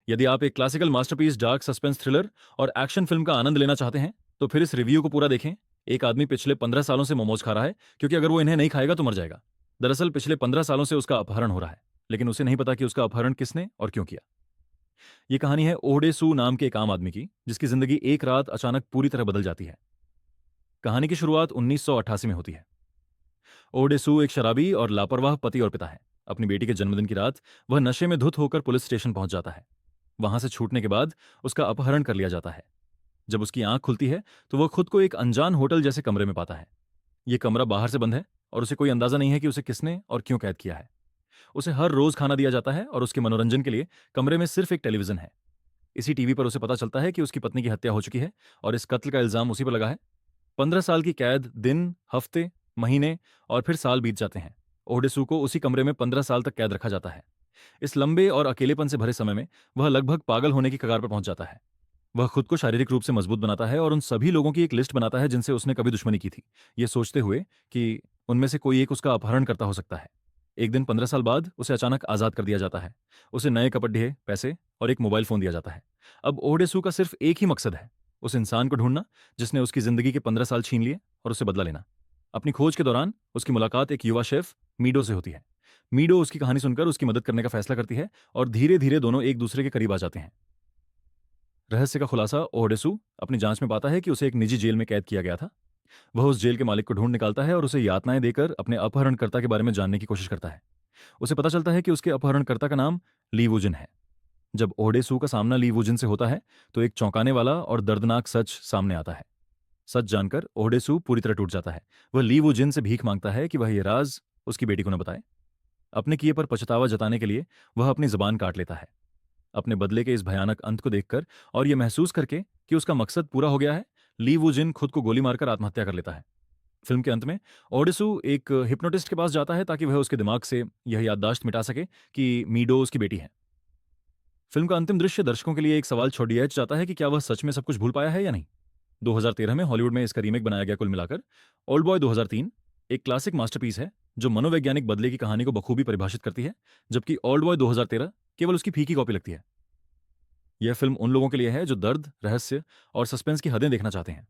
यदि आप एक classical masterpiece, dark suspense thriller और एक्शन फिल्म का आनंद लेना चाहते हैं, तो फिर इस रिव्यू को पूरा देखें। एक आदमी पिछले 15 सालों से मोमोज खा रहा है, क्योंकि अगर वो इन्हें नहीं खाएगा तो मर जाएगा। दरअसल पिछले 15 सालों से उसका अपहरण हो रहा है, लेकिन उसे नहीं पता कि उसका अपहरण किसने और क्यों किया। ये कहानी है ओहडेसू नाम के एक आम आदमी की, जिसकी जिंदगी एक रात अचानक पूरी तरह बदल जाती है। कहानी की शुरुआत 1988 में होती है। ओहडेसू एक शराबी और लापरवाह पति और पिता है। अपनी बेटी के जन्मदिन की रात वह नशे में धुत होकर पुलिस स्टेशन पहुंच जाता है। वहां से छूटने के बाद उसका अपहरण कर लिया जाता है। जब उसकी आंख खुलती है तो वह खुद को एक अनजान होटल जैसे कमरे में पाता है। यह कमरा बाहर से बंद है और उसे कोई अंदाजा नहीं है कि उसे किसने और क्यों कैद किया है। उसे हर रोज खाना दिया जाता है और उसके मनोरंजन के लिए कमरे में सिर्फ एक टेलीविजन है। इसी टीवी पर उसे पता चलता है कि उसकी पत्नी की हत्या हो चुकी है और इस कत्ल का इल्जाम उसी पर लगा है। 15 साल की कैद, दिन, हफ्ते, महीने और फिर साल बीत जाते हैं। ओहडेसू को उसी कमरे में 15 साल तक कैद रखा जाता है। इस लंबे और अकेलेपन से भरे समय में वह लगभग पागल होने की कगार पर पहुंच जाता है। वह खुद को शारीरिक रूप से मजबूत बनाता है और उन सभी लोगों की एक लिस्ट बनाता है जिनसे उसने कभी दुश्मनी की थी, ये सोचते हुए कि उनमें से कोई एक उसका अपहरण करता हो सकता है। एक दिन 15 साल बाद उसे अचानक आजाद कर दिया जाता है। उसे नए कपड़े, पैसे और एक मोबाइल फोन दिया जाता है। अब ओहडेसू का सिर्फ एक ही मकसद है, उस इंसान को ढूंढना जिसने उसकी जिंदगी के 15 साल छीन लिए, और उसे बदला लेना। अपनी खोज के दौरान उसकी मुलाकात एक युवा शेफ मीडो से होती है। मीडो उसकी कहानी सुनकर उसकी मदद करने का फैसला करती है और धीरे धीरे दोनों एक दूसरे के करीब आ जाते हैं। रहस्य का खुलासा ओहडेसू अपनी जांच में पाता है कि उसे एक निजी जेल में कैद किया गया था। वह उस जेल के मालिक को ढूंढ निकालता है और उसे यातनाएं देकर अपने अपहरणकर्ता के बारे में जानने की कोशिश करता है। उसे पता चलता है कि उसके अपहरणकर्ता का नाम ली वुजिन है। जब ओहडेसू का सामना ली वुजिन से होता है तो एक चौंकाने वाला और दर्दनाक सच सामने आता है। सच जानकर ओहडेसू पूरी तरह टूट जाता है। वह ली वुजिन से भीख मांगता है कि वह ये राज उसकी बेटी को न बताए। अपने किए पर पछतावा जताने के लिए वह अपनी जुबान काट लेता है। अपने बदले के इस भयानक अंत को देखकर और यह महसूस करके कि उसका मकसद पूरा हो गया है, ली वुजिन खुद को गोली मारकर आत्महत्या कर लेता है। फिल्म के अंत में ओडेसू एक हिप्नोटिस्ट के पास जाता है ताकि वह उसके दिमाग से यह याददाश्त मिटा सके कि मीडो उसकी बेटी है। फिल्म का अंतिम दृश्य दर्शकों के लिए एक सवाल छोड़ दिया जाता है कि क्या वह सच में सब कुछ भूल पाया है या नहीं। 2013 में हॉलीवुड में इसका रीमेक बनाया गया। कुल मिलाकर ओल्ड बॉय 2003 एक क्लासिक मास्टरपीस है जो मनोवैज्ञानिक बदले की कहानी को बखूबी परिभाषित करती है, जबकि ओल्ड बॉय 2013 केवल उसकी फीकी कॉपी लगती है। यह फिल्म उन लोगों के लिए है जो दर्द, रहस्य और सस्पेंस की हदें देखना चाहते हैं।